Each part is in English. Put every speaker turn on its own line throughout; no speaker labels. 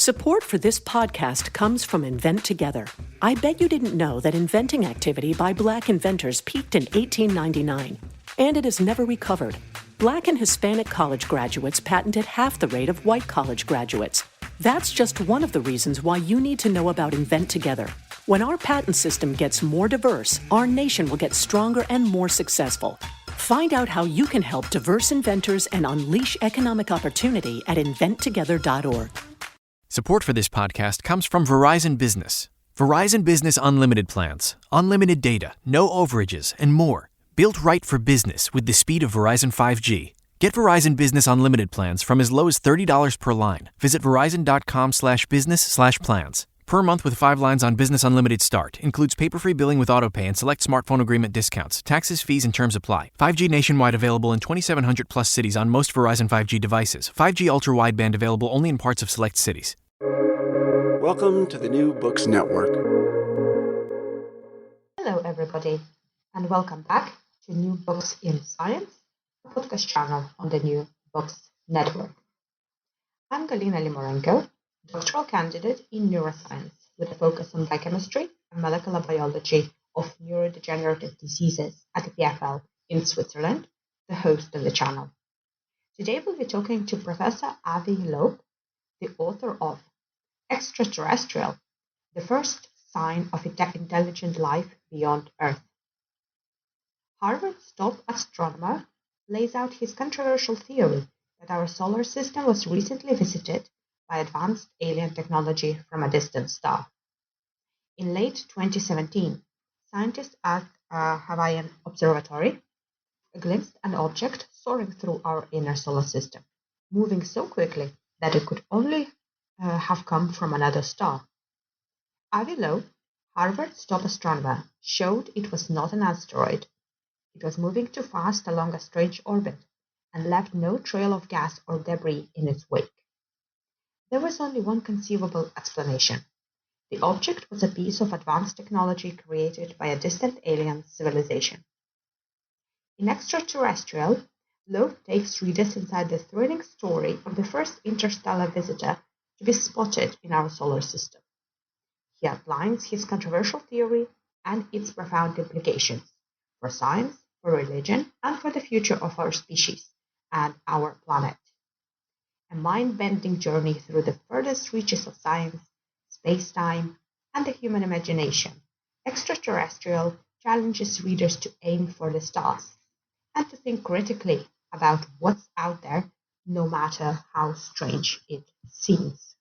Support for this podcast comes from Invent Together. I bet you didn't know that inventing activity by Black inventors peaked in 1899, and it has never recovered. Black and Hispanic college graduates patented half the rate of white college graduates. That's just one of the reasons why you need to know about Invent Together. When our patent system gets more diverse, our nation will get stronger and more successful. Find out how you can help diverse inventors and unleash economic opportunity at inventtogether.org.
Support for this podcast comes from Verizon Business. Verizon Business Unlimited plans, unlimited data, no overages, and more. Built right for business with the speed of Verizon 5G. Get Verizon Business Unlimited plans from as low as $30 per line. Visit verizon.com/business/plans. Per month with 5 lines on Business Unlimited Start. Includes paper-free billing with autopay and select smartphone agreement discounts. Taxes, fees, and terms apply. 5G nationwide available in 2,700 plus cities on most Verizon 5G devices. 5G ultra-wideband available only in parts of select cities.
Welcome to the New Books Network.
Hello everybody, and welcome back to New Books in Science, a podcast channel on the New Books Network. I'm Galina Limorenko, doctoral candidate in neuroscience with a focus on biochemistry and molecular biology of neurodegenerative diseases at the EPFL in Switzerland, the host of the channel. Today we'll be talking to Professor Avi Loeb, the author of Extraterrestrial, the first sign of intelligent life beyond Earth. Harvard's top astronomer lays out his controversial theory that our solar system was recently visited by advanced alien technology from a distant star. In late 2017, scientists at a Hawaiian observatory glimpsed an object soaring through our inner solar system, moving so quickly that it could only have come from another star. Avi Loeb, Harvard's top astronomer, showed it was not an asteroid. It was moving too fast along a strange orbit and left no trail of gas or debris in its wake. There was only one conceivable explanation. The object was a piece of advanced technology created by a distant alien civilization. In Extraterrestrial, Loeb takes readers inside the thrilling story of the first interstellar visitor to be spotted in our solar system. He outlines his controversial theory and its profound implications for science, for religion, and for the future of our species and our planet. A mind-bending journey through the furthest reaches of science, space-time, and the human imagination. Extraterrestrial challenges readers to aim for the stars and to think critically about what's out there, no matter how strange it seems.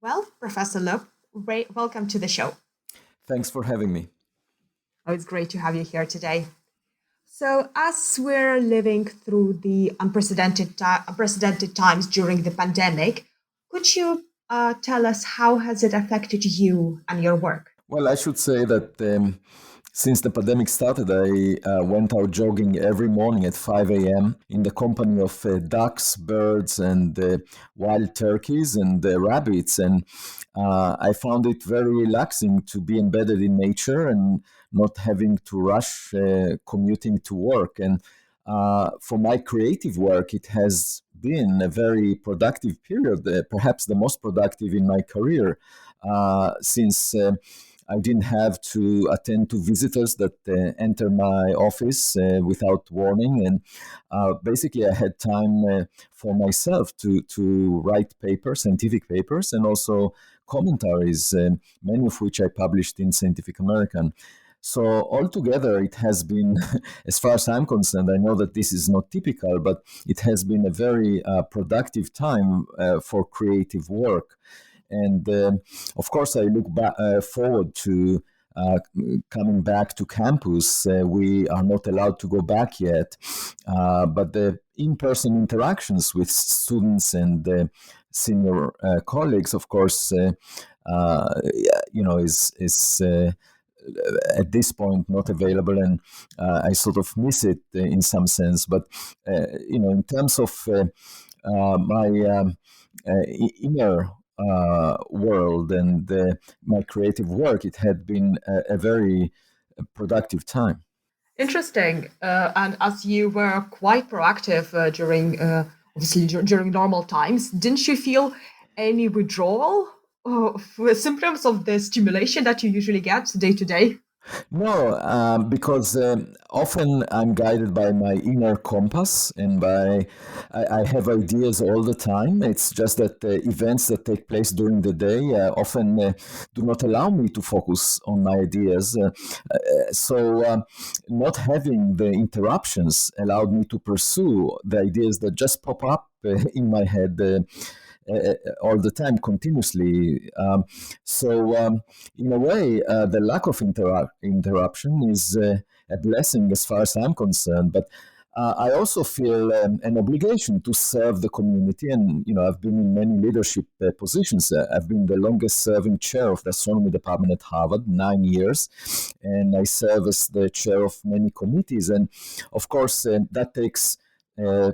Well, Professor Loeb, welcome to the show.
Thanks for having me.
Oh, it's great to have you here today. So, as we're living through the unprecedented times during the pandemic, could you tell us how has it affected you and your work?
Well, I should say that since the pandemic started, I went out jogging every morning at 5 a.m. in the company of ducks, birds, and wild turkeys and rabbits. And I found it very relaxing to be embedded in nature and not having to rush commuting to work. And for my creative work, it has been a very productive period, perhaps the most productive in my career, since I didn't have to attend to visitors that enter my office without warning. And basically, I had time for myself to write papers, scientific papers, and also commentaries, many of which I published in Scientific American. So altogether, it has been, as far as I'm concerned, I know that this is not typical, but it has been a very productive time for creative work. And of course, I look forward to coming back to campus. We are not allowed to go back yet, but the in-person interactions with students and senior colleagues, of course, is at this point not available, and I sort of miss it in some sense. But in terms of my inner world and my creative work, it had been a very productive time.
Interesting. And as you were quite proactive during normal times, didn't you feel any withdrawal symptoms of the stimulation that you usually get day to day?
No, because often I'm guided by my inner compass, and I have ideas all the time. It's just that the events that take place during the day often do not allow me to focus on my ideas. So not having the interruptions allowed me to pursue the ideas that just pop up in my head. All the time, continuously. So, in a way, the lack of interruption is a blessing as far as I'm concerned. But I also feel an obligation to serve the community, and I've been in many leadership positions. I've been the longest-serving chair of the astronomy department at Harvard, 9 years, and I serve as the chair of many committees. And of course, that takes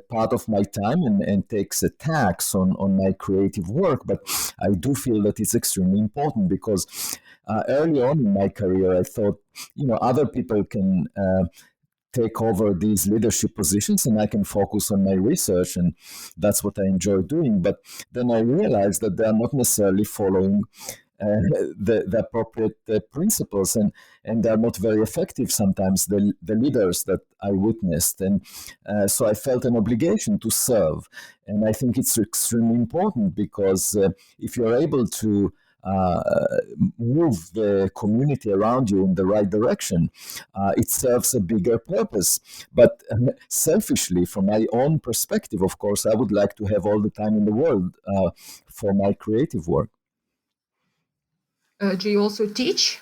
part of my time and takes a tax on my creative work. But I do feel that it's extremely important because early on in my career, I thought, other people can take over these leadership positions and I can focus on my research, and that's what I enjoy doing. But then I realized that they are not necessarily following the appropriate principles, and they're not very effective sometimes, the leaders that I witnessed. And so I felt an obligation to serve. And I think it's extremely important because if you're able to move the community around you in the right direction, it serves a bigger purpose. But selfishly, from my own perspective, of course, I would like to have all the time in the world for my creative work.
Do you also teach?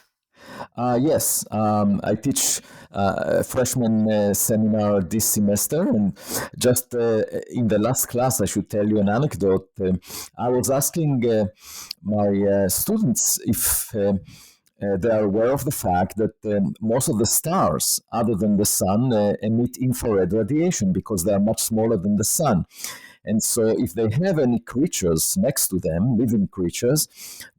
Yes, I teach a freshman seminar this semester, and just in the last class, I should tell you an anecdote. I was asking my students if they are aware of the fact that most of the stars, other than the sun, emit infrared radiation because they are much smaller than the sun. And so if they have any creatures next to them, living creatures,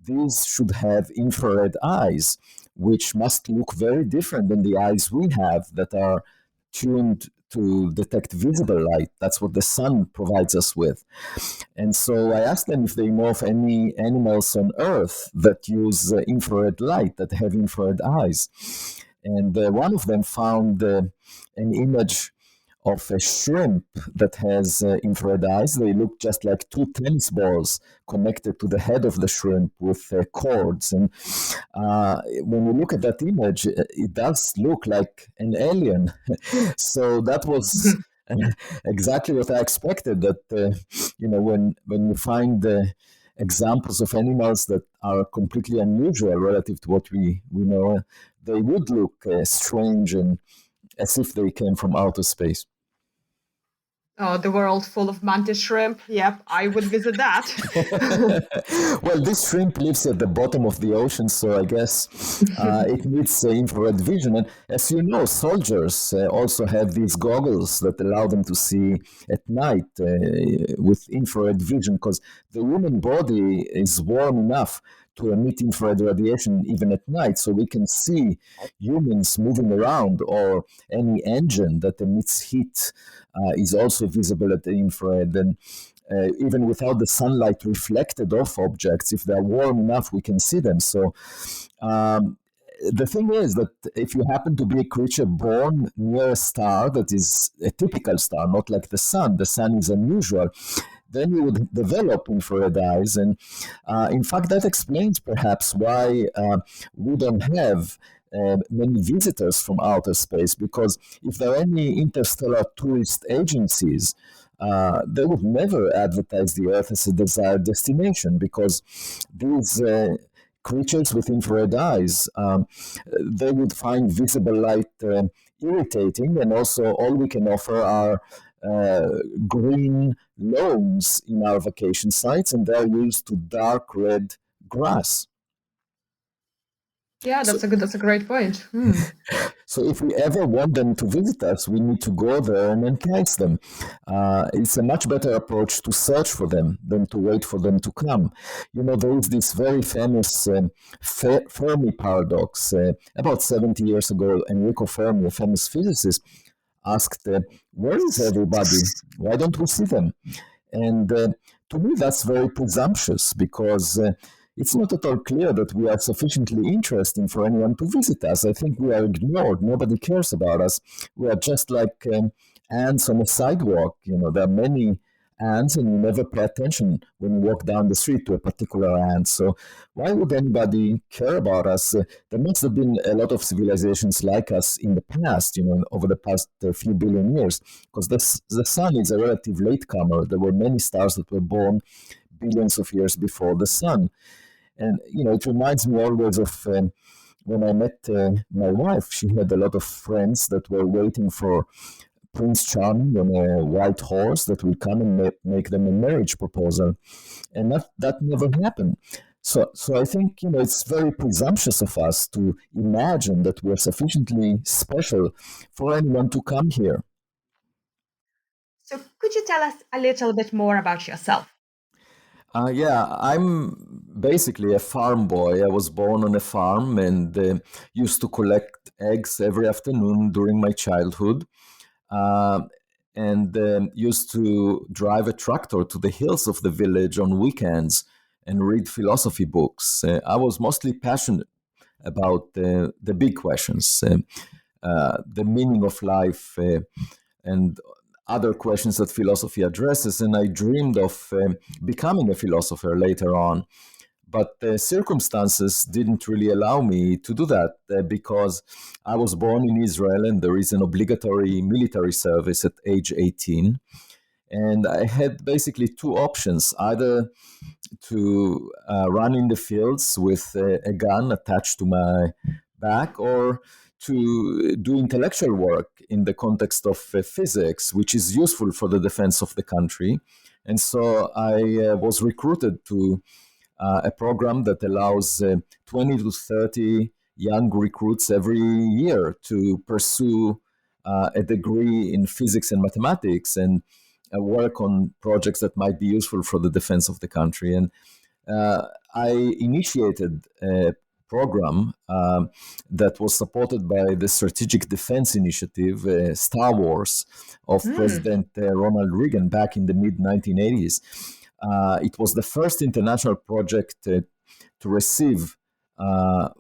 these should have infrared eyes, which must look very different than the eyes we have that are tuned to detect visible light. That's what the sun provides us with. And so I asked them if they know of any animals on Earth that use infrared light, that have infrared eyes. And one of them found an image of a shrimp that has infrared eyes. They look just like two tennis balls connected to the head of the shrimp with cords. And when you look at that image, it does look like an alien. So that was exactly what I expected, that, when you find examples of animals that are completely unusual relative to what we know, they would look strange and as if they came from outer space.
Oh, the world full of mantis shrimp. Yep, I would visit that.
Well, this shrimp lives at the bottom of the ocean, so I guess it needs infrared vision. And as you know, soldiers also have these goggles that allow them to see at night with infrared vision, because the human body is warm enough to emit infrared radiation even at night, so we can see humans moving around, or any engine that emits heat is also visible at the infrared. And even without the sunlight reflected off objects, if they're warm enough, we can see them. So the thing is that if you happen to be a creature born near a star that is a typical star, not like the sun is unusual, then you would develop infrared eyes. And in fact, that explains perhaps why we don't have many visitors from outer space, because if there are any interstellar tourist agencies, they would never advertise the Earth as a desired destination, because these creatures with infrared eyes, they would find visible light irritating, and also all we can offer are green lawns in our vacation sites, and they're used to dark red grass.
Yeah, that's a great point.
So if we ever want them to visit us, we need to go there and entice them. It's a much better approach to search for them than to wait for them to come. There is this very famous Fermi paradox. About 70 years ago, Enrico Fermi, a famous physicist, asked, where is everybody? Why don't we see them? And to me, that's very presumptuous because it's not at all clear that we are sufficiently interesting for anyone to visit us. I think we are ignored. Nobody cares about us. We are just like ants on a sidewalk. There are many ants, and you never pay attention when you walk down the street to a particular ant. So why would anybody care about us? There must have been a lot of civilizations like us in the past, over the past few billion years, because the sun is a relative latecomer. There were many stars that were born billions of years before the sun. And, it reminds me always of when I met my wife. She had a lot of friends that were waiting for Prince Charming on a white horse that will come and make them a marriage proposal. And that never happened. So I think, it's very presumptuous of us to imagine that we're sufficiently special for anyone to come here.
So could you tell us a little bit more about yourself?
Yeah, I'm basically a farm boy. I was born on a farm and used to collect eggs every afternoon during my childhood. And used to drive a tractor to the hills of the village on weekends and read philosophy books. I was mostly passionate about the big questions, the meaning of life, and other questions that philosophy addresses. And I dreamed of becoming a philosopher later on. But circumstances didn't really allow me to do that because I was born in Israel and there is an obligatory military service at age 18. And I had basically two options, either to run in the fields with a gun attached to my back or to do intellectual work in the context of physics, which is useful for the defense of the country. And so I was recruited to a program that allows 20 to 30 young recruits every year to pursue a degree in physics and mathematics and work on projects that might be useful for the defense of the country. And I initiated a program that was supported by the Strategic Defense Initiative, Star Wars, of President Ronald Reagan back in the mid-1980s. It was the first international project to receive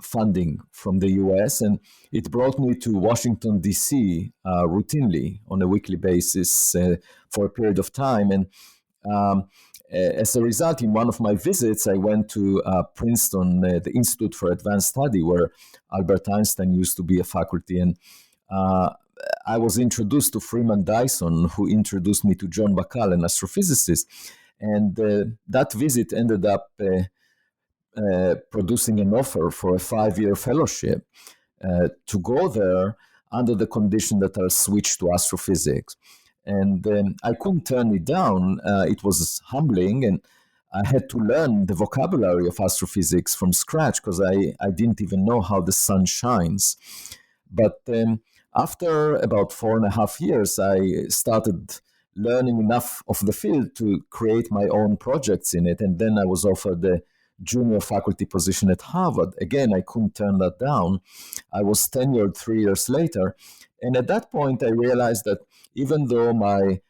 funding from the US, and it brought me to Washington, D.C. Routinely on a weekly basis for a period of time. And as a result, in one of my visits, I went to Princeton, the Institute for Advanced Study, where Albert Einstein used to be a faculty. And I was introduced to Freeman Dyson, who introduced me to John Bacall, an astrophysicist. And that visit ended up producing an offer for a 5-year fellowship to go there under the condition that I'll switch to astrophysics. And I couldn't turn it down. It was humbling, and I had to learn the vocabulary of astrophysics from scratch because I didn't even know how the sun shines. But after about 4.5 years, I started learning enough of the field to create my own projects in it. And then I was offered the junior faculty position at Harvard. Again, I couldn't turn that down. I was tenured 3 years later. And at that point, I realized that even though my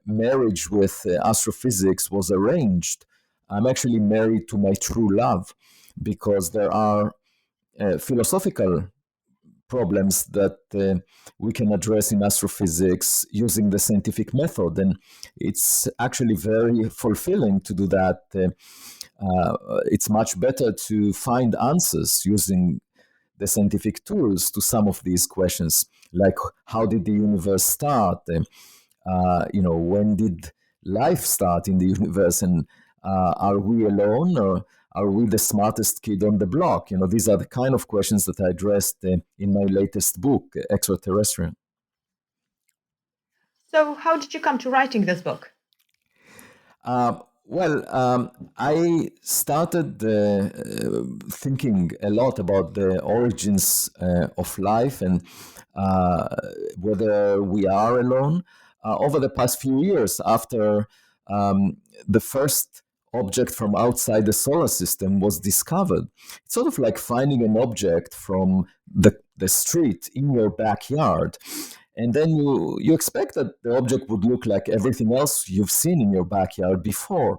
marriage with astrophysics was arranged, I'm actually married to my true love because there are philosophical problems that we can address in astrophysics using the scientific method. And it's actually very fulfilling to do that. It's much better to find answers using the scientific tools to some of these questions, like how did the universe start? When did life start in the universe? And are we alone, or are we the smartest kid on the block? These are the kind of questions that I addressed in my latest book, Extraterrestrial.
So how did you come to writing this book?
I started thinking a lot about the origins of life and whether we are alone. Over the past few years, after the first object from outside the solar system was discovered, it's sort of like finding an object from the street in your backyard. And then you expect that the object would look like everything else you've seen in your backyard before.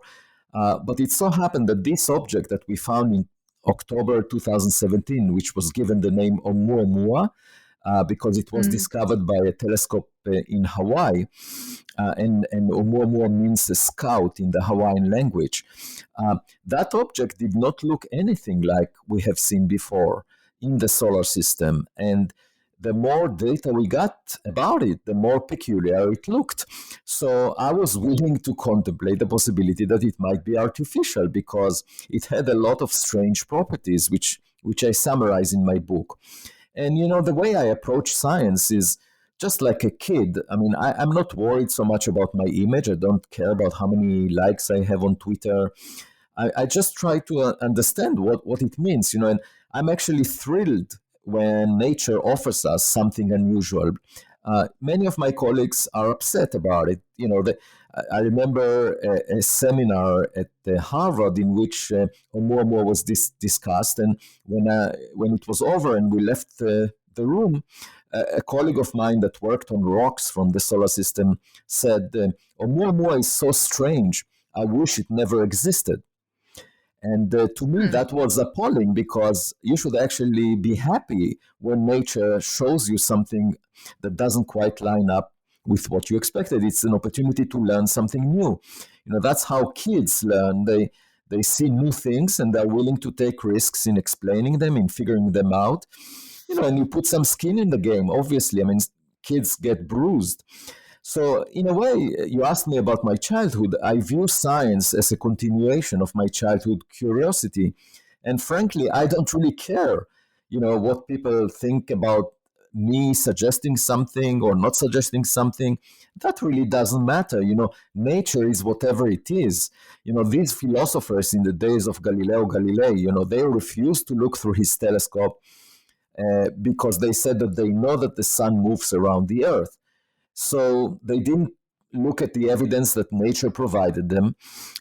But it so happened that this object that we found in October 2017, which was given the name Oumuamua, because it was discovered by a telescope in Hawaii, and Oumuamua means a scout in the Hawaiian language. That object did not look anything like we have seen before in the solar system, and the more data we got about it, the more peculiar it looked. So I was willing to contemplate the possibility that it might be artificial because it had a lot of strange properties, which I summarize in my book. And, the way I approach science is just like a kid. I mean, I'm not worried so much about my image. I don't care about how many likes I have on Twitter. I just try to understand what it means, and I'm actually thrilled when nature offers us something unusual. Many of my colleagues are upset about it. I remember a seminar at Harvard in which Oumuamua was discussed, and when it was over and we left the room, a colleague of mine that worked on rocks from the solar system said, Oumuamua is so strange, I wish it never existed. And to me, that was appalling because you should actually be happy when nature shows you something that doesn't quite line up with what you expected. It's an opportunity to learn something new. That's how kids learn. They see new things and they're willing to take risks in explaining them, in figuring them out. And you put some skin in the game, obviously. I mean, kids get bruised. So in a way, you asked me about my childhood. I view science as a continuation of my childhood curiosity. And frankly, I don't really care, what people think about me suggesting something or not suggesting something. That really doesn't matter. Nature is whatever it is. These philosophers in the days of Galileo Galilei, they refused to look through his telescope because they said that they know that the sun moves around the earth. So they didn't look at the evidence that nature provided them,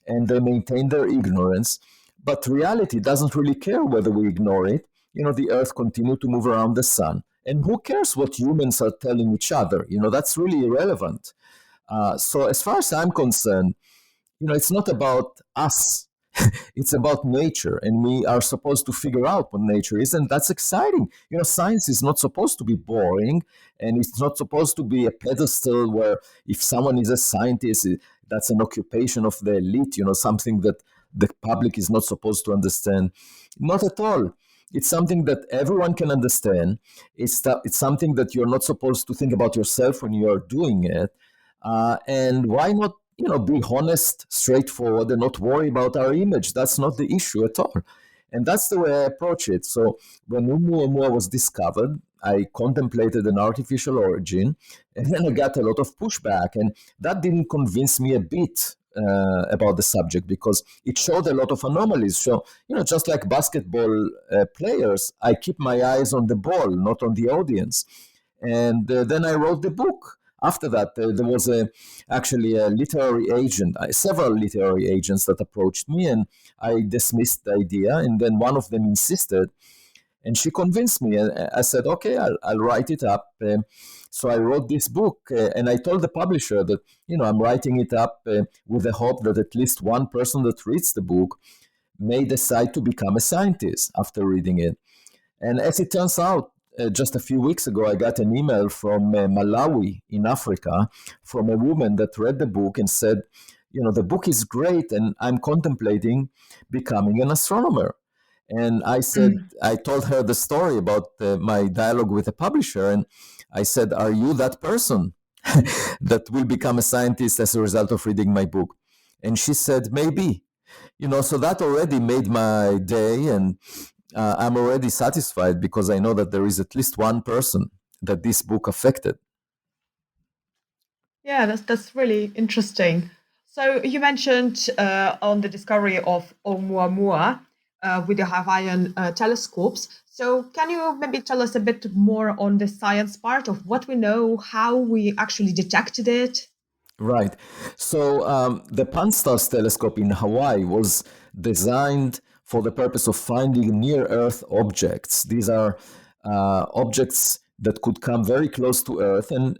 and they maintained their ignorance. But reality doesn't really care whether we ignore it. The earth continued to move around the sun. And who cares what humans are telling each other? That's really irrelevant. So as far as I'm concerned, it's not about us. It's about nature, and we are supposed to figure out what nature is, and that's exciting. Science is not supposed to be boring, and it's not supposed to be a pedestal where if someone is a scientist, that's an occupation of the elite, something that the public is not supposed to understand. Not at all. It's something that everyone can understand. It's something that you're not supposed to think about yourself when you're doing it. And why not be honest, straightforward, and not worry about our image? That's not the issue at all. And that's the way I approach it. So when Oumuamua was discovered, I contemplated an artificial origin, and then I got a lot of pushback. And that didn't convince me a bit about the subject because it showed a lot of anomalies. So, just like basketball players, I keep my eyes on the ball, not on the audience. And then I wrote the book. After that, there was actually a literary agent, several literary agents that approached me, and I dismissed the idea. And then one of them insisted, and she convinced me. And I said, okay, I'll write it up. So I wrote this book, and I told the publisher that, I'm writing it up with the hope that at least one person that reads the book may decide to become a scientist after reading it. And as it turns out, just a few weeks ago, I got an email from Malawi in Africa from a woman that read the book and said, the book is great and I'm contemplating becoming an astronomer. And I said, I told her the story about my dialogue with the publisher. And I said, are you that person that will become a scientist as a result of reading my book? And she said, maybe. So that already made my day, and I'm already satisfied because I know that there is at least one person that this book affected.
Yeah, that's really interesting. So you mentioned on the discovery of Oumuamua with the Hawaiian telescopes. So can you maybe tell us a bit more on the science part of what we know, how we actually detected it?
Right. So the Pan-STARRS telescope in Hawaii was designed for the purpose of finding near-Earth objects. These are objects that could come very close to Earth and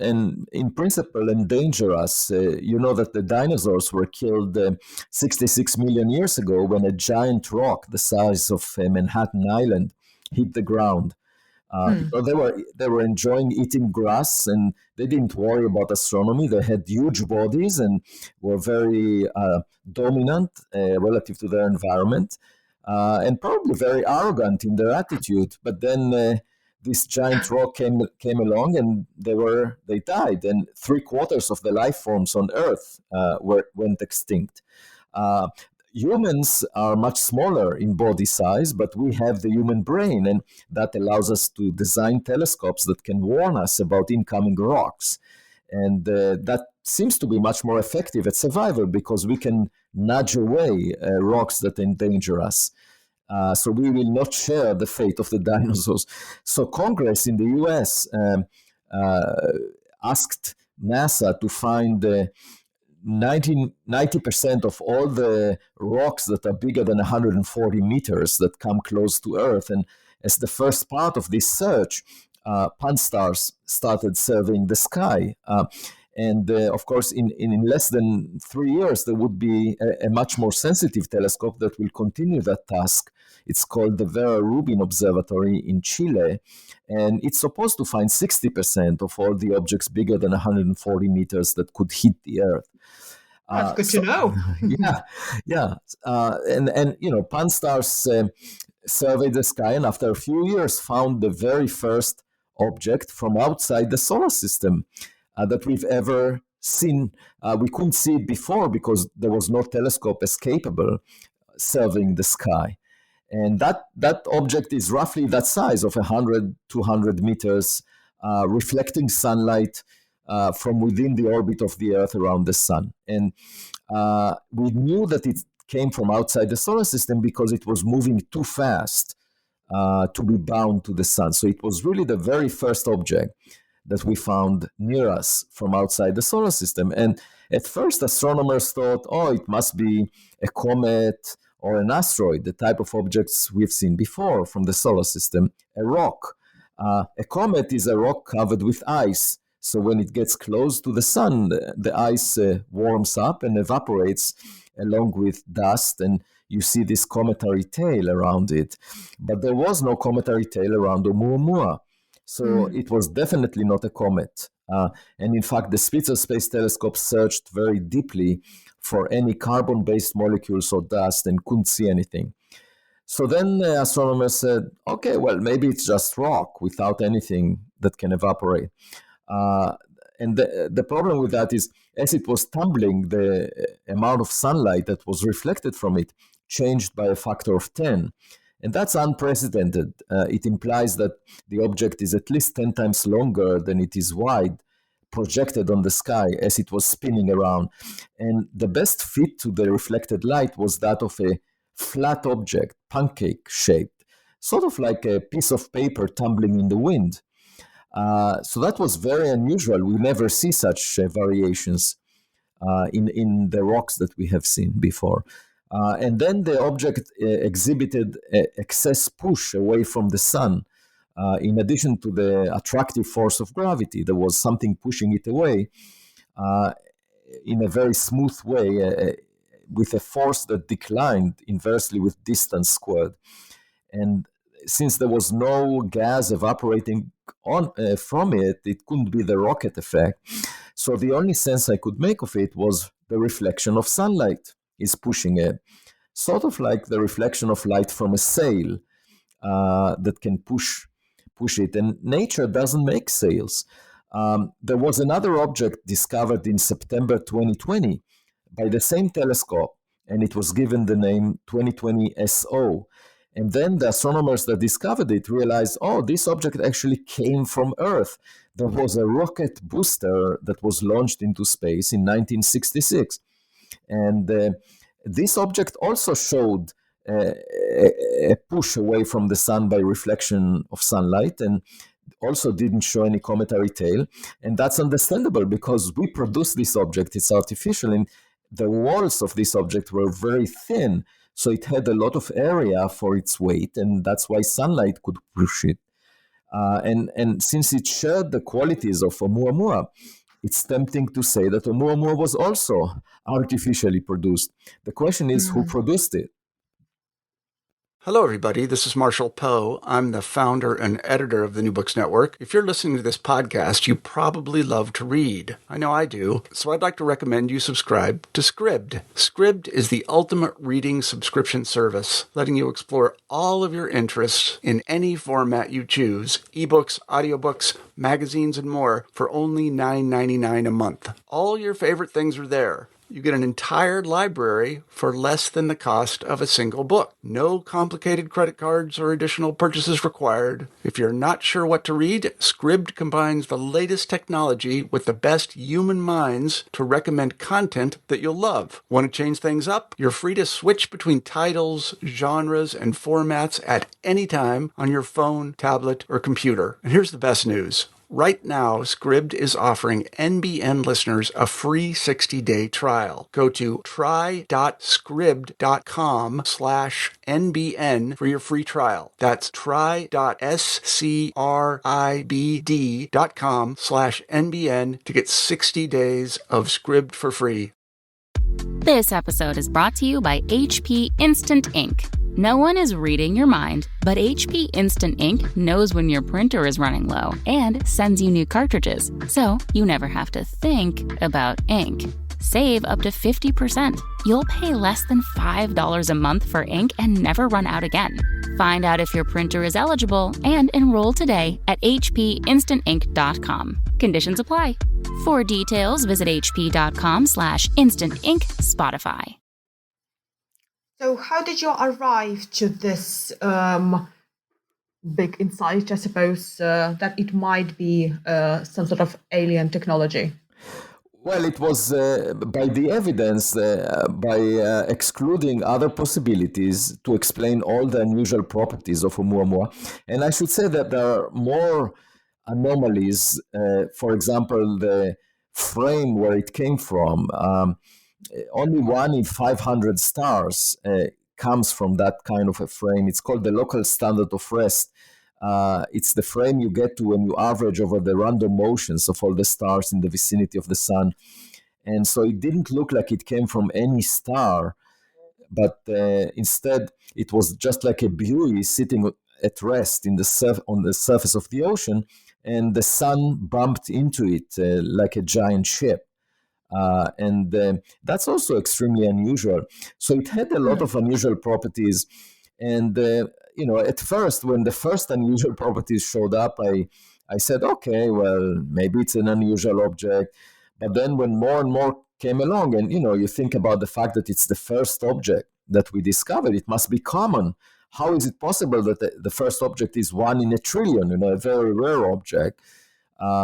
in principle endanger us. You know that the dinosaurs were killed 66 million years ago when a giant rock the size of Manhattan Island hit the ground. Because they were enjoying eating grass and they didn't worry about astronomy. They had huge bodies and were very dominant relative to their environment, and probably very arrogant in their attitude. But then this giant rock came along and they died, and 3/4 of the life forms on Earth went extinct. Humans are much smaller in body size, but we have the human brain, and that allows us to design telescopes that can warn us about incoming rocks. And that seems to be much more effective at survival because we can nudge away rocks that endanger us. So we will not share the fate of the dinosaurs. So Congress in the US asked NASA to find 90% of all the rocks that are bigger than 140 meters that come close to Earth. And as the first part of this search, pan-stars started surveying the sky. And of course, in less than 3 years, there would be a much more sensitive telescope that will continue that task. It's called the Vera Rubin Observatory in Chile. And it's supposed to find 60% of all the objects bigger than 140 meters that could hit the Earth.
That's good to know.
Yeah. And you know, pan-stars surveyed the sky, and after a few years found the very first object from outside the solar system that we've ever seen. We couldn't see it before because there was no telescope as capable surveying the sky. And that object is roughly that size of 100, 200 meters, reflecting sunlight from within the orbit of the Earth around the sun. And we knew that it came from outside the solar system because it was moving too fast to be bound to the sun. So it was really the very first object that we found near us from outside the solar system. And at first, astronomers thought, oh, it must be a comet or an asteroid, the type of objects we've seen before from the solar system, a rock. A comet is a rock covered with ice. So when it gets close to the sun, the ice warms up and evaporates along with dust, and you see this cometary tail around it. But there was no cometary tail around Oumuamua. So it was definitely not a comet. And in fact, the Spitzer Space Telescope searched very deeply for any carbon-based molecules or dust and couldn't see anything. So then astronomers said, okay, well, maybe it's just rock without anything that can evaporate. And the problem with that is, as it was tumbling, the amount of sunlight that was reflected from it changed by a factor of 10. And that's unprecedented. It implies that the object is at least 10 times longer than it is wide, projected on the sky as it was spinning around. And the best fit to the reflected light was that of a flat object, pancake-shaped, sort of like a piece of paper tumbling in the wind. So that was very unusual. We never see such variations in the rocks that we have seen before. And then the object exhibited excess push away from the sun. In addition to the attractive force of gravity, there was something pushing it away in a very smooth way, with a force that declined inversely with distance squared. And since there was no gas evaporating from it, it couldn't be the rocket effect. So the only sense I could make of it was the reflection of sunlight is pushing it, sort of like the reflection of light from a sail that can push it. And nature doesn't make sails. There was another object discovered in September 2020 by the same telescope, and it was given the name 2020 SO. And then the astronomers that discovered it realized, oh, this object actually came from Earth. There was a rocket booster that was launched into space in 1966. And this object also showed a push away from the sun by reflection of sunlight, and also didn't show any cometary tail. And that's understandable because we produced this object, it's artificial, and the walls of this object were very thin. So it had a lot of area for its weight, and that's why sunlight could push it. And since it shared the qualities of Oumuamua, it's tempting to say that Oumuamua was also artificially produced. The question is, who produced it?
Hello, everybody. This is Marshall Poe. I'm the founder and editor of the New Books Network. If you're listening to this podcast, you probably love to read. I know I do. So I'd like to recommend you subscribe to Scribd. Scribd is the ultimate reading subscription service, letting you explore all of your interests in any format you choose, ebooks, audiobooks, magazines, and more for only $9.99 a month. All your favorite things are there. You get an entire library for less than the cost of a single book. No complicated credit cards or additional purchases required. If you're not sure what to read, Scribd combines the latest technology with the best human minds to recommend content that you'll love. Want to change things up? You're free to switch between titles, genres, and formats at any time on your phone, tablet, or computer. And here's the best news. Right now, Scribd is offering NBN listeners a free 60-day trial. Go to try.scribd.com/NBN for your free trial. That's try.scribd.com/NBN to get 60 days of Scribd for free.
This episode is brought to you by HP Instant Ink. No one is reading your mind, but HP Instant Ink knows when your printer is running low and sends you new cartridges, so you never have to think about ink. Save up to 50%. You'll pay less than $5 a month for ink and never run out again. Find out if your printer is eligible and enroll today at hpinstantink.com. Conditions apply. For details, visit hp.com/instantink Spotify.
So how did you arrive to this big insight, I suppose, that it might be some sort of alien technology?
Well, it was by the evidence, by excluding other possibilities to explain all the unusual properties of Oumuamua. And I should say that there are more anomalies. For example, the frame where it came from. Only 1 in 500 stars comes from that kind of a frame. It's called the local standard of rest. It's the frame you get to when you average over the random motions of all the stars in the vicinity of the sun. And so it didn't look like it came from any star, but instead it was just like a buoy sitting at rest on the surface of the ocean, and the sun bumped into it like a giant ship. And that's also extremely unusual. So it had a lot of unusual properties. And, at first, when the first unusual properties showed up, I said, okay, well, maybe it's an unusual object. But then when more and more came along, and, you think about the fact that it's the first object that we discovered, it must be common. How is it possible that the first object is 1 in a trillion, a very rare object?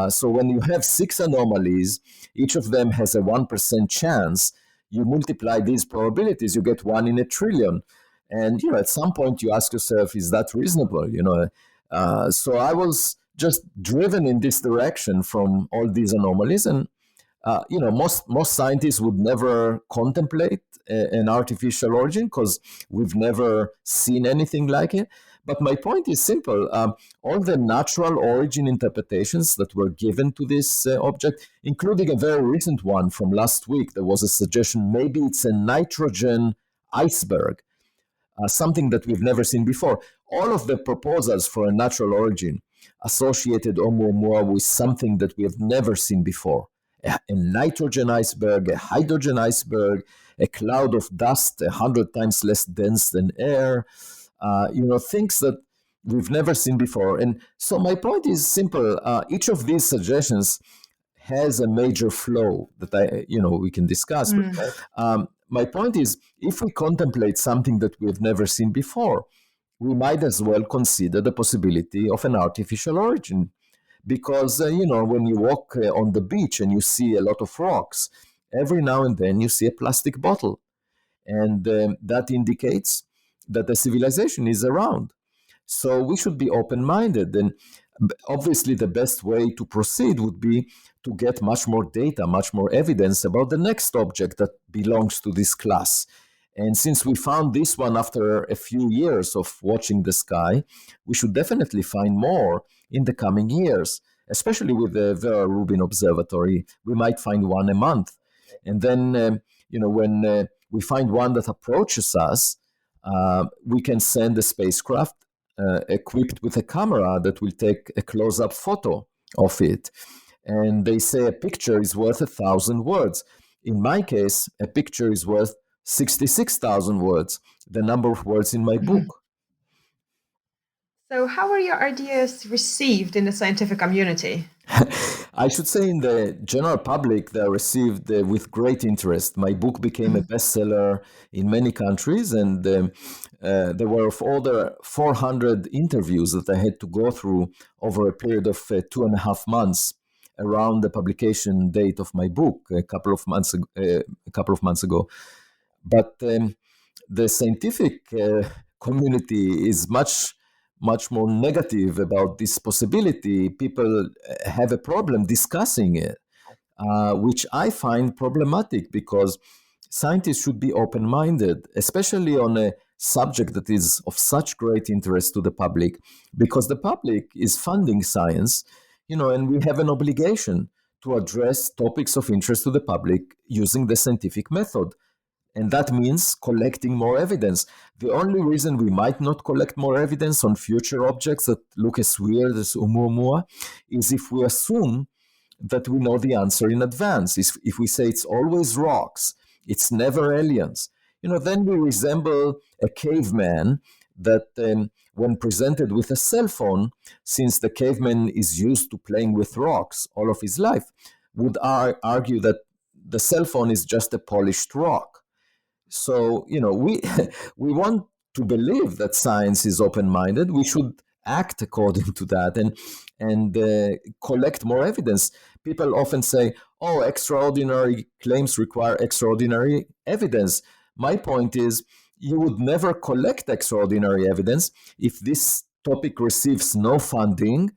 So when you have 6 anomalies, each of them has a 1% chance. You multiply these probabilities, you get 1 in a trillion. And, at some point you ask yourself, is that reasonable? So I was just driven in this direction from all these anomalies. And, most scientists would never contemplate an artificial origin because we've never seen anything like it. But my point is simple. All the natural origin interpretations that were given to this object, including a very recent one from last week, there was a suggestion maybe it's a nitrogen iceberg, something that we've never seen before. All of the proposals for a natural origin associated Oumuamua with something that we have never seen before. A nitrogen iceberg, a hydrogen iceberg, a cloud of dust 100 times less dense than air, things that we've never seen before. And so my point is simple. Each of these suggestions has a major flaw that we can discuss. But, my point is, if we contemplate something that we've never seen before, we might as well consider the possibility of an artificial origin. Because, when you walk on the beach and you see a lot of rocks, every now and then you see a plastic bottle. And that indicates that the civilization is around. So we should be open-minded. And obviously the best way to proceed would be to get much more data, much more evidence about the next object that belongs to this class. And since we found this one after a few years of watching the sky, we should definitely find more in the coming years, especially with the Vera Rubin Observatory. We might find one a month. And then, when we find one that approaches us, we can send a spacecraft equipped with a camera that will take a close-up photo of it. And they say a picture is worth 1,000 words. In my case, a picture is worth 66,000 words, the number of words in my book.
So how were your ideas received in the scientific community?
I should say in the general public, they're received with great interest. My book became a bestseller in many countries, and there were of the 400 interviews that I had to go through over a period of 2.5 months around the publication date of my book a couple of months ago. But the scientific community is much more negative about this possibility. People have a problem discussing it, which I find problematic, because scientists should be open-minded, especially on a subject that is of such great interest to the public, because the public is funding science, and we have an obligation to address topics of interest to the public using the scientific method. And that means collecting more evidence. The only reason we might not collect more evidence on future objects that look as weird as Oumuamua is if we assume that we know the answer in advance. If we say it's always rocks, it's never aliens, then we resemble a caveman that when presented with a cell phone, since the caveman is used to playing with rocks all of his life, would argue that the cell phone is just a polished rock. So, we want to believe that science is open-minded. We should act according to that and collect more evidence. People often say, extraordinary claims require extraordinary evidence. My point is, you would never collect extraordinary evidence if this topic receives no funding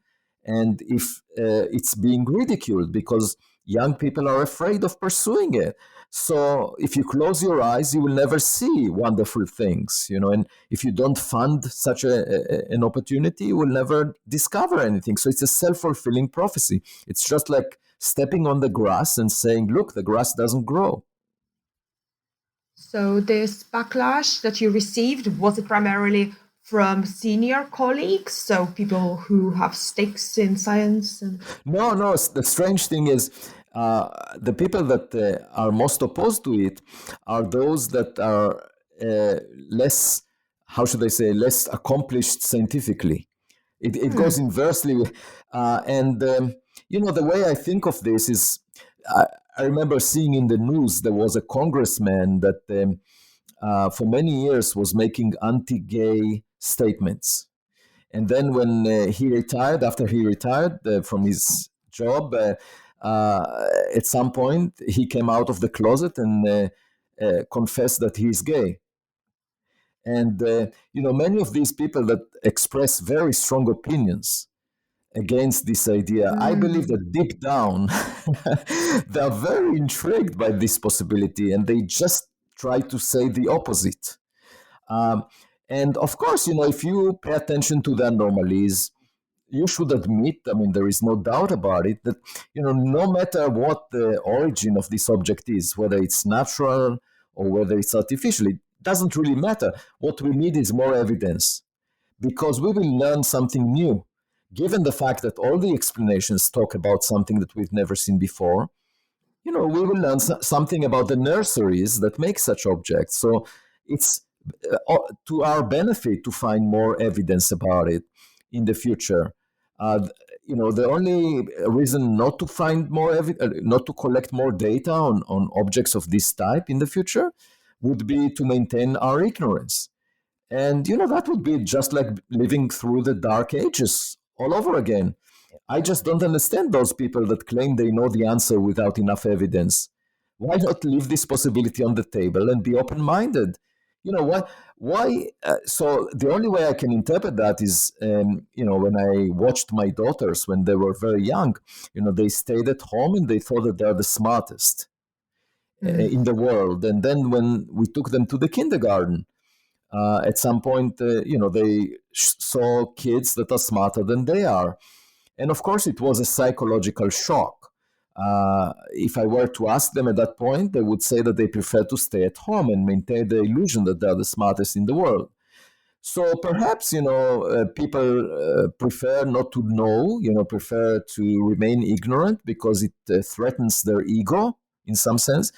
and if it's being ridiculed, because young people are afraid of pursuing it. So if you close your eyes, you will never see wonderful things, and if you don't fund such an opportunity, you will never discover anything. So it's a self-fulfilling prophecy. It's just like stepping on the grass and saying, look, the grass doesn't grow.
So this backlash that you received, was it primarily from senior colleagues, so people who have stakes in science?
No. The strange thing is, the people that are most opposed to it are those that are less accomplished scientifically. It goes inversely. The way I think of this is, I remember seeing in the news there was a congressman that for many years was making anti-gay statements. And then when after he retired from his job, at some point he came out of the closet and confessed that he's gay. And many of these people that express very strong opinions against this idea, I believe that deep down they are very intrigued by this possibility, and they just try to say the opposite. And of course, if you pay attention to the anomalies, you should admit, there is no doubt about it, that, no matter what the origin of this object is, whether it's natural or whether it's artificial, it doesn't really matter. What we need is more evidence, because we will learn something new. Given the fact that all the explanations talk about something that we've never seen before, we will learn something about the nurseries that make such objects. So it's to our benefit to find more evidence about it in the future. The only reason not to find more not to collect more data on objects of this type in the future would be to maintain our ignorance. And, that would be just like living through the Dark Ages all over again. I just don't understand those people that claim they know the answer without enough evidence. Why not leave this possibility on the table and be open-minded? Why? So the only way I can interpret that is, when I watched my daughters when they were very young, they stayed at home and they thought that they're the smartest. in the world. And then when we took them to the kindergarten, at some point, they saw kids that are smarter than they are. And of course, it was a psychological shock. If I were to ask them at that point, they would say that they prefer to stay at home and maintain the illusion that they're the smartest in the world. So perhaps, people prefer not to know, prefer to remain ignorant because it threatens their ego in some sense.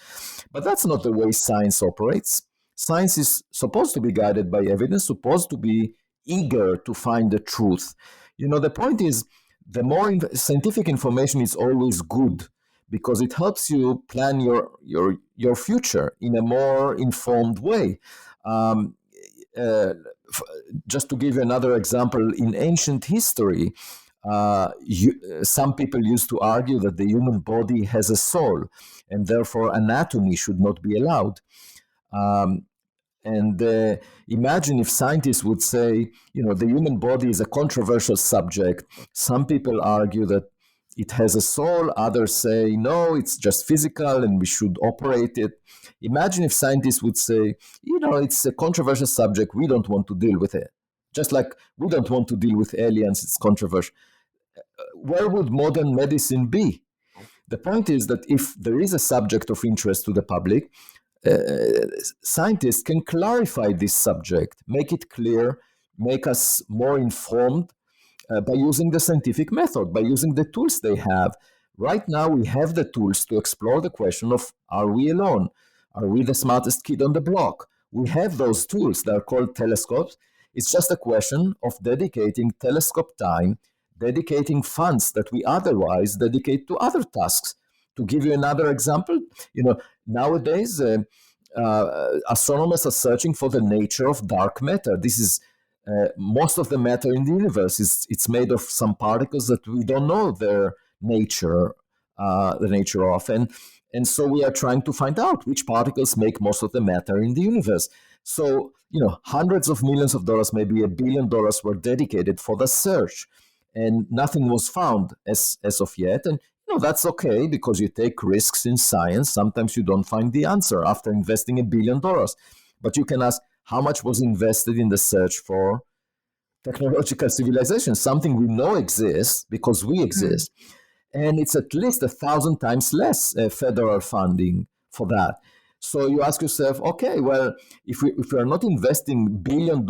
But that's not the way science operates. Science is supposed to be guided by evidence, supposed to be eager to find the truth. The point is, the more scientific information is always good because it helps you plan your future in a more informed way. Just to give you another example, in ancient history, some people used to argue that the human body has a soul, and therefore anatomy should not be allowed. Imagine if scientists would say, the human body is a controversial subject. Some people argue that it has a soul. Others say, no, it's just physical and we should operate it. Imagine if scientists would say, it's a controversial subject. We don't want to deal with it. Just like we don't want to deal with aliens. It's controversial. Where would modern medicine be? The point is that if there is a subject of interest to the public, scientists can clarify this subject, make it clear, make us more informed by using the scientific method, by using the tools they have. Right now, we have the tools to explore the question of, are we alone? Are we the smartest kid on the block? We have those tools. They're called telescopes. It's just a question of dedicating telescope time, dedicating funds that we otherwise dedicate to other tasks. To give you another example, nowadays astronomers are searching for the nature of dark matter. This is most of the matter in the universe. It's made of some particles that we don't know their nature, the nature of, and so we are trying to find out which particles make most of the matter in the universe. So hundreds of millions of dollars, maybe $1 billion, were dedicated for the search, and nothing was found as of yet. And that's okay because you take risks in science. Sometimes you don't find the answer after investing $1 billion. But you can ask, how much was invested in the search for technological civilization, something we know exists because we exist. And it's at least 1,000 times less federal funding for that. So you ask yourself, okay, well, if we are not investing $1 billion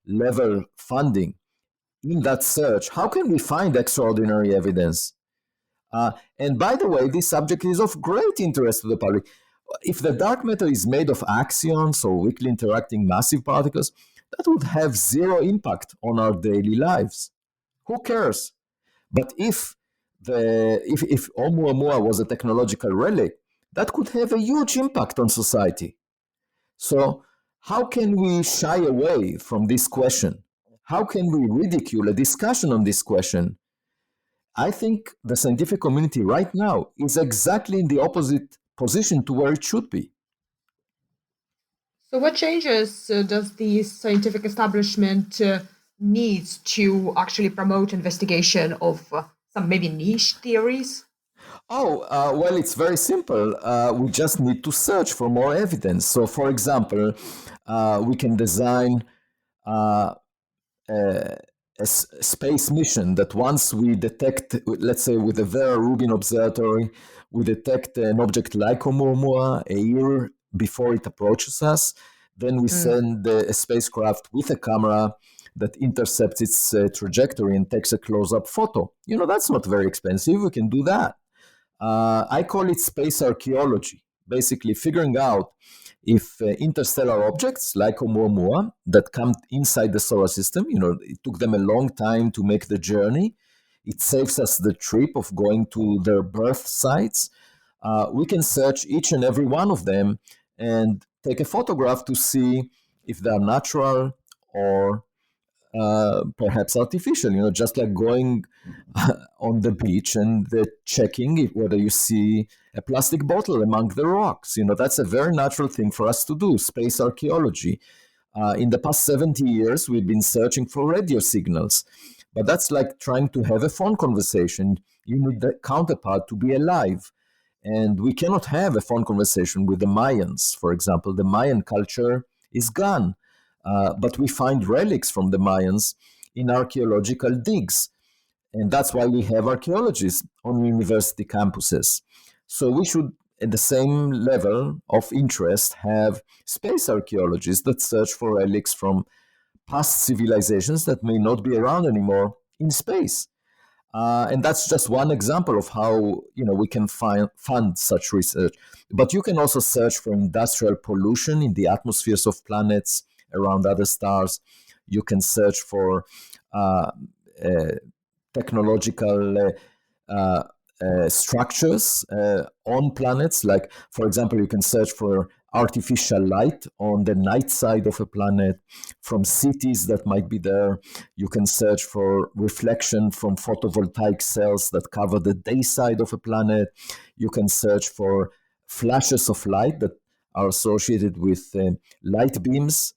level funding in that search, how can we find extraordinary evidence? And by the way, this subject is of great interest to the public. If the dark matter is made of axions or weakly interacting massive particles, that would have zero impact on our daily lives. Who cares? But if Oumuamua was a technological relic, that could have a huge impact on society. So how can we shy away from this question? How can we ridicule a discussion on this question? I think the scientific community right now is exactly in the opposite position to where it should be.
So what changes does the scientific establishment need to actually promote investigation of some maybe niche theories?
Well, it's very simple. We just need to search for more evidence. So, for example, we can design a space mission that once we detect, let's say with the Vera Rubin Observatory, we detect an object like Oumuamua a year before it approaches us, then we send a spacecraft with a camera that intercepts its trajectory and takes a close-up photo. That's not very expensive. We can do that. I call it space archaeology, basically figuring out if interstellar objects like Oumuamua that come inside the solar system, it took them a long time to make the journey. It saves us the trip of going to their birth sites. We can search each and every one of them and take a photograph to see if they are natural or perhaps artificial, just like going on the beach and checking whether you see a plastic bottle among the rocks. That's a very natural thing for us to do, space archaeology. In the past 70 years, we've been searching for radio signals, but that's like trying to have a phone conversation. You need the counterpart to be alive. And we cannot have a phone conversation with the Mayans, for example. The Mayan culture is gone, but we find relics from the Mayans in archaeological digs. And that's why we have archaeologists on university campuses. So we should, at the same level of interest, have space archaeologists that search for relics from past civilizations that may not be around anymore in space. And that's just one example of how we can fund such research. But you can also search for industrial pollution in the atmospheres of planets around other stars. You can search for technological structures on planets. Like, for example, you can search for artificial light on the night side of a planet from cities that might be there. You can search for reflection from photovoltaic cells that cover the day side of a planet. You can search for flashes of light that are associated with light beams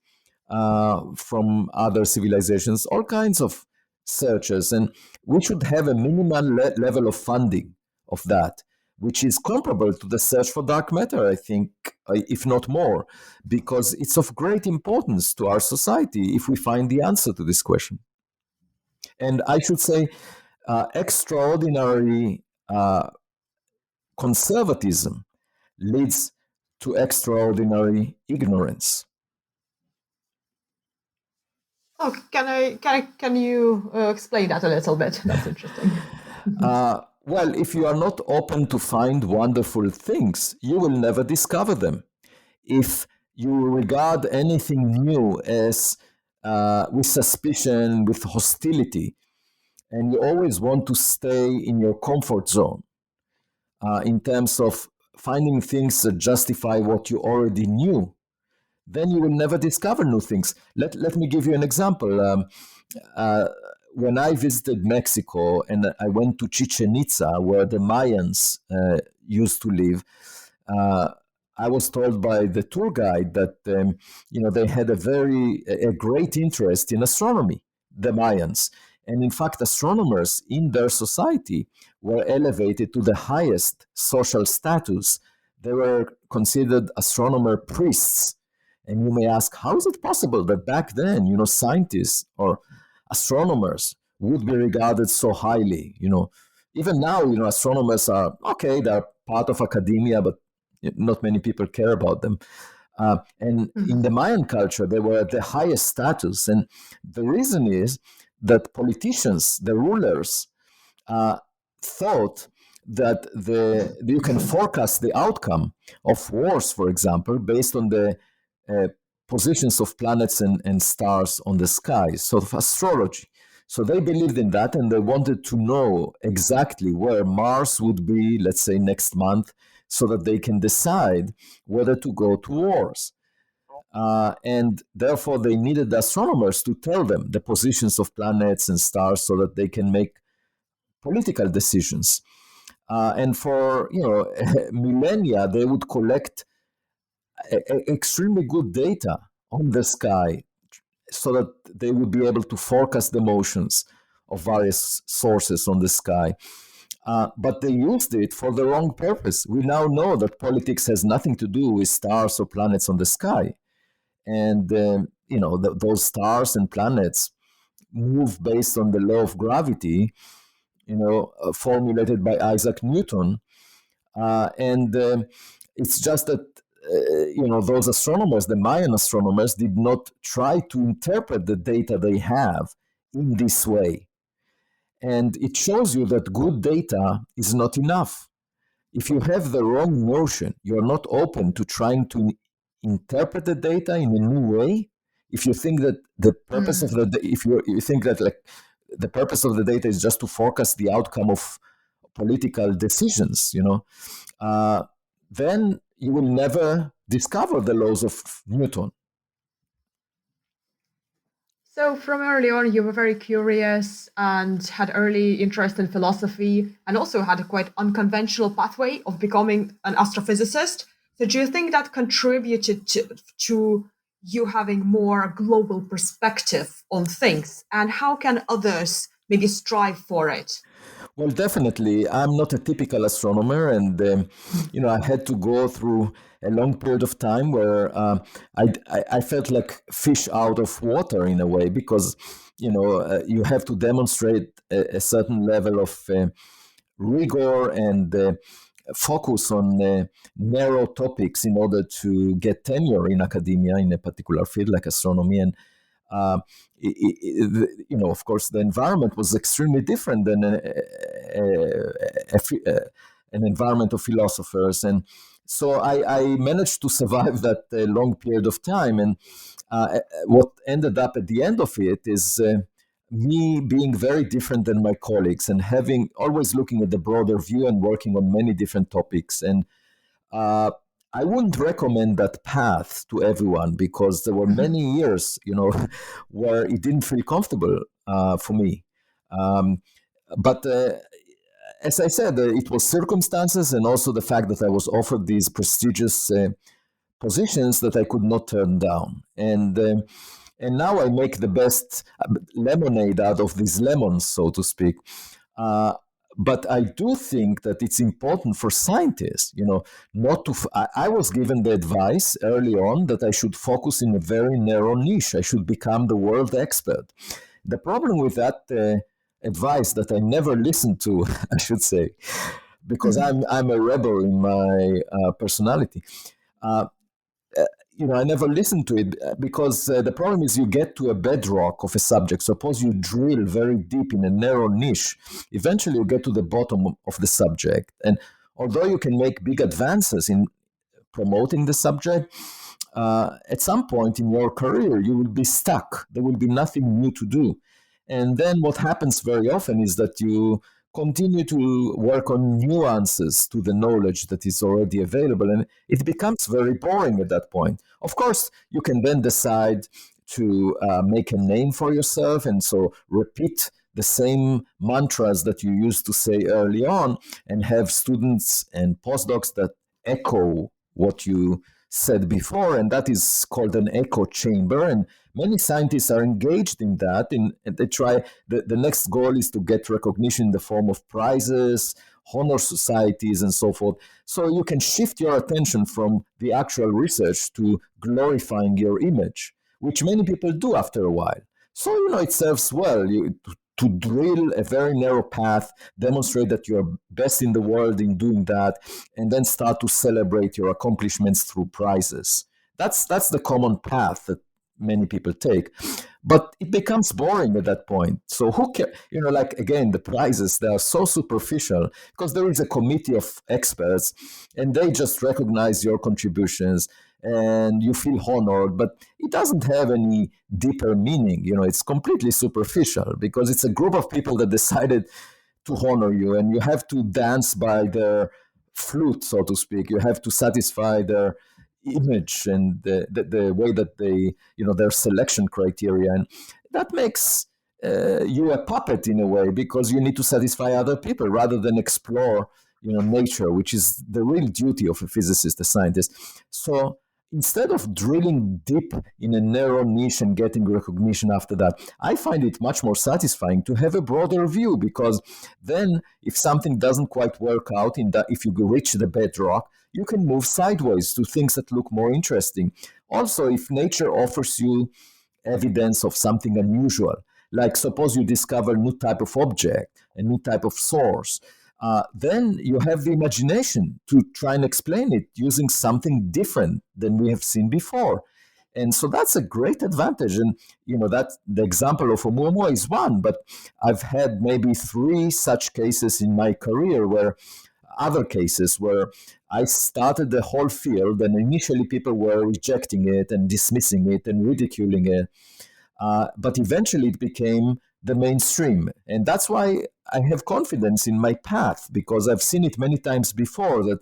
from other civilizations, all kinds of searches. And we should have a minimal level of funding of that, which is comparable to the search for dark matter, I think, if not more, because it's of great importance to our society if we find the answer to this question. And I should say, extraordinary conservatism leads to extraordinary ignorance.
Oh, can you explain that a little bit? That's interesting.
Well, if you are not open to find wonderful things, you will never discover them. If you regard anything new as with suspicion, with hostility, and you always want to stay in your comfort zone in terms of finding things that justify what you already knew, then you will never discover new things. Let me give you an example. When I visited Mexico and I went to Chichen Itza, where the Mayans used to live, I was told by the tour guide that they had a great interest in astronomy, the Mayans. And in fact, astronomers in their society were elevated to the highest social status. They were considered astronomer priests. And you may ask, how is it possible that back then, scientists or astronomers would be regarded so highly? Even now, astronomers are okay, they're part of academia, but not many people care about them. And in the Mayan culture, they were at the highest status. And the reason is that politicians, the rulers, thought that you can forecast the outcome of wars, for example, based on the positions of planets and stars on the sky, sort of astrology. So they believed in that, and they wanted to know exactly where Mars would be, let's say, next month, so that they can decide whether to go to wars. And therefore, they needed astronomers to tell them the positions of planets and stars so that they can make political decisions. And for millennia, they would collect extremely good data on the sky so that they would be able to forecast the motions of various sources on the sky. But they used it for the wrong purpose. We now know that politics has nothing to do with stars or planets on the sky. And, those stars and planets move based on the law of gravity, formulated by Isaac Newton. And it's just that those astronomers, the Mayan astronomers, did not try to interpret the data they have in this way. And it shows you that good data is not enough. If you have the wrong notion, you're not open to trying to interpret the data in a new way. If you think that the purpose of you think that the purpose of the data is just to forecast the outcome of political decisions, then you will never discover the laws of Newton.
So from early on, you were very curious and had early interest in philosophy, and also had a quite unconventional pathway of becoming an astrophysicist. So do you think that contributed to you having more global perspective on things? And how can others maybe strive for it?
Well, definitely. I'm not a typical astronomer, and I had to go through a long period of time where I felt like fish out of water in a way, because you have to demonstrate a certain level of rigor and focus on narrow topics in order to get tenure in academia in a particular field like astronomy. And uh, of course, the environment was extremely different than an environment of philosophers. And so I managed to survive that long period of time. And what ended up at the end of it is me being very different than my colleagues and having always looking at the broader view and working on many different topics. And uh, I wouldn't recommend that path to everyone, because there were many years, where it didn't feel comfortable for me. But as I said, it was circumstances and also the fact that I was offered these prestigious positions that I could not turn down. And now I make the best lemonade out of these lemons, so to speak. But I do think that it's important for scientists, not to. I was given the advice early on that I should focus in a very narrow niche. I should become the world expert. The problem with that advice that I never listened to, I should say, because I'm a rebel in my personality. I never listened to it because the problem is you get to a bedrock of a subject. Suppose you drill very deep in a narrow niche, eventually you get to the bottom of the subject. And although you can make big advances in promoting the subject, at some point in your career, you will be stuck. There will be nothing new to do. And then what happens very often is that you continue to work on nuances to the knowledge that is already available, and it becomes very boring at that point. Of course, you can then decide to make a name for yourself, and so repeat the same mantras that you used to say early on, and have students and postdocs that echo what you said before, and that is called an echo chamber. And many scientists are engaged in that, and they try. The next goal is to get recognition in the form of prizes, honor societies, and so forth. So you can shift your attention from the actual research to glorifying your image, which many people do after a while. So it serves well to drill a very narrow path, demonstrate that you're best in the world in doing that, and then start to celebrate your accomplishments through prizes. That's the common path that many people take. But it becomes boring at that point. So who cares? Again, the prizes, they are so superficial because there is a committee of experts and they just recognize your contributions and you feel honored, but it doesn't have any deeper meaning. It's completely superficial because it's a group of people that decided to honor you, and you have to dance by their flute, so to speak. You have to satisfy their image and the way that they, their selection criteria. And that makes you a puppet in a way, because you need to satisfy other people rather than explore, nature, which is the real duty of a physicist, a scientist. So instead of drilling deep in a narrow niche and getting recognition after that, I find it much more satisfying to have a broader view, because then if something doesn't quite work out, if you reach the bedrock, you can move sideways to things that look more interesting. Also, if nature offers you evidence of something unusual, like suppose you discover a new type of object, a new type of source, then you have the imagination to try and explain it using something different than we have seen before. And so that's a great advantage. And, that the example of Oumuamua is one, but I've had maybe 3 such cases in my career other cases where I started the whole field and initially people were rejecting it and dismissing it and ridiculing it. But eventually it became the mainstream. And that's why I have confidence in my path, because I've seen it many times before that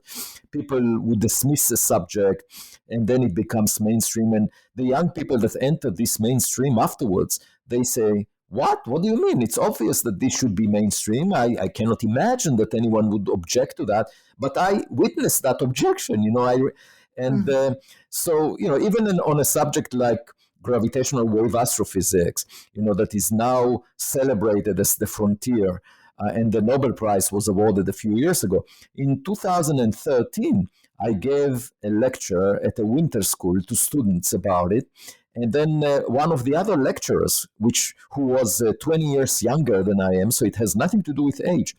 people would dismiss a subject and then it becomes mainstream. And the young people that enter this mainstream afterwards, they say, What do you mean? It's obvious that this should be mainstream. I cannot imagine that anyone would object to that. But I witnessed that objection, So, even on a subject like gravitational wave astrophysics, that is now celebrated as the frontier. and the Nobel Prize was awarded a few years ago. In 2013, I gave a lecture at a winter school to students about it. And then one of the other lecturers, who was 20 years younger than I am, so it has nothing to do with age,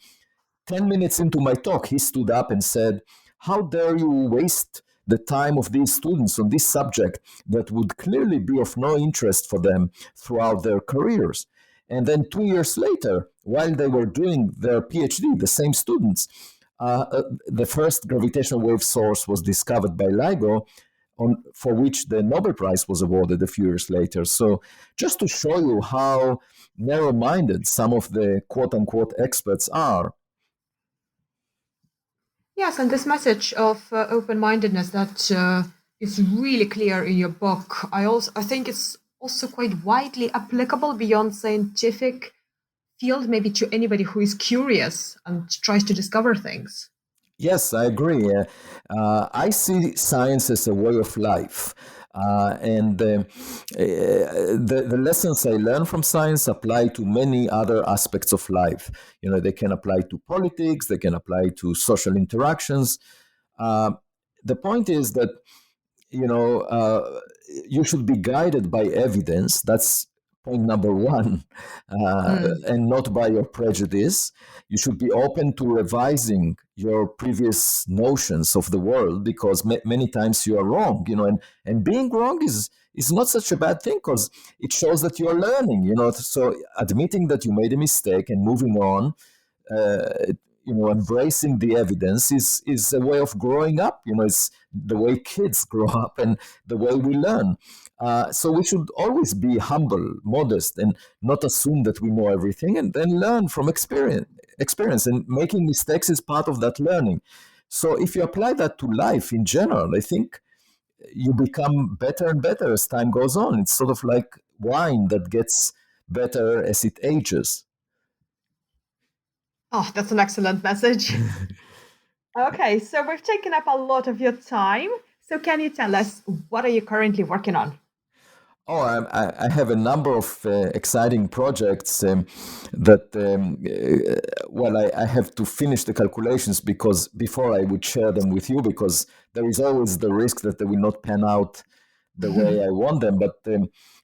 10 minutes into my talk, he stood up and said, "How dare you waste the time of these students on this subject that would clearly be of no interest for them throughout their careers?" And then 2 years later, while they were doing their PhD, the same students, the first gravitational wave source was discovered by LIGO, for which the Nobel Prize was awarded a few years later. So just to show you how narrow-minded some of the quote-unquote experts are.
Yes, and this message of open-mindedness that is really clear in your book. I think it's also quite widely applicable beyond scientific field, maybe to anybody who is curious and tries to discover things.
Yes, I agree. I see science as a way of life. And the lessons I learn from science apply to many other aspects of life. They can apply to politics, they can apply to social interactions. The point is that, you should be guided by evidence. That's point number one, and not by your prejudice. You should be open to revising your previous notions of the world, because many times you are wrong, and being wrong is not such a bad thing, because it shows that you are learning, so admitting that you made a mistake and moving on, embracing the evidence is a way of growing up. It's the way kids grow up and the way we learn. So we should always be humble, modest, and not assume that we know everything, and then learn from experience. And making mistakes is part of that learning. So if you apply that to life in general, I think you become better and better as time goes on. It's sort of like wine that gets better as it ages.
Oh, that's an excellent message. Okay, so we've taken up a lot of your time. So can you tell us, what are you currently working on?
Oh, I have a number of exciting projects I have to finish the calculations before I would share them with you, because there is always the risk that they will not pan out the way I want them. But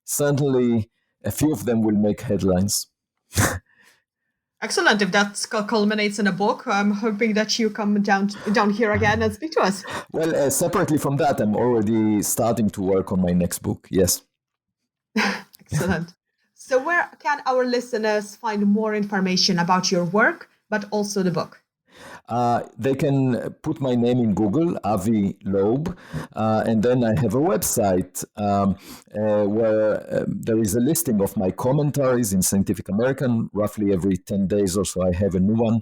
certainly a few of them will make headlines.
Excellent. If that culminates in a book, I'm hoping that you come down here again and speak to us.
Well, separately from that, I'm already starting to work on my next book. Yes.
Excellent. So where can our listeners find more information about your work, but also the book?
They can put my name in Google, Avi Loeb, and then I have a website where there is a listing of my commentaries in Scientific American. Roughly every 10 days or so I have a new one,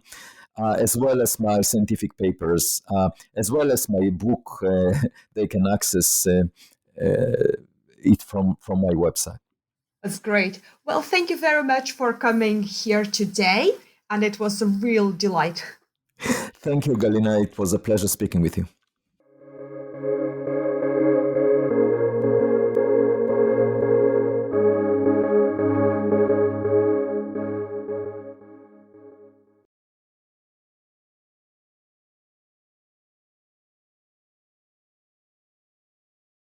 as well as my scientific papers, as well as my book. They can access it from my website.
That's great. Well, thank you very much for coming here today, and it was a real delight.
Thank you, Galina. It was a pleasure speaking with you.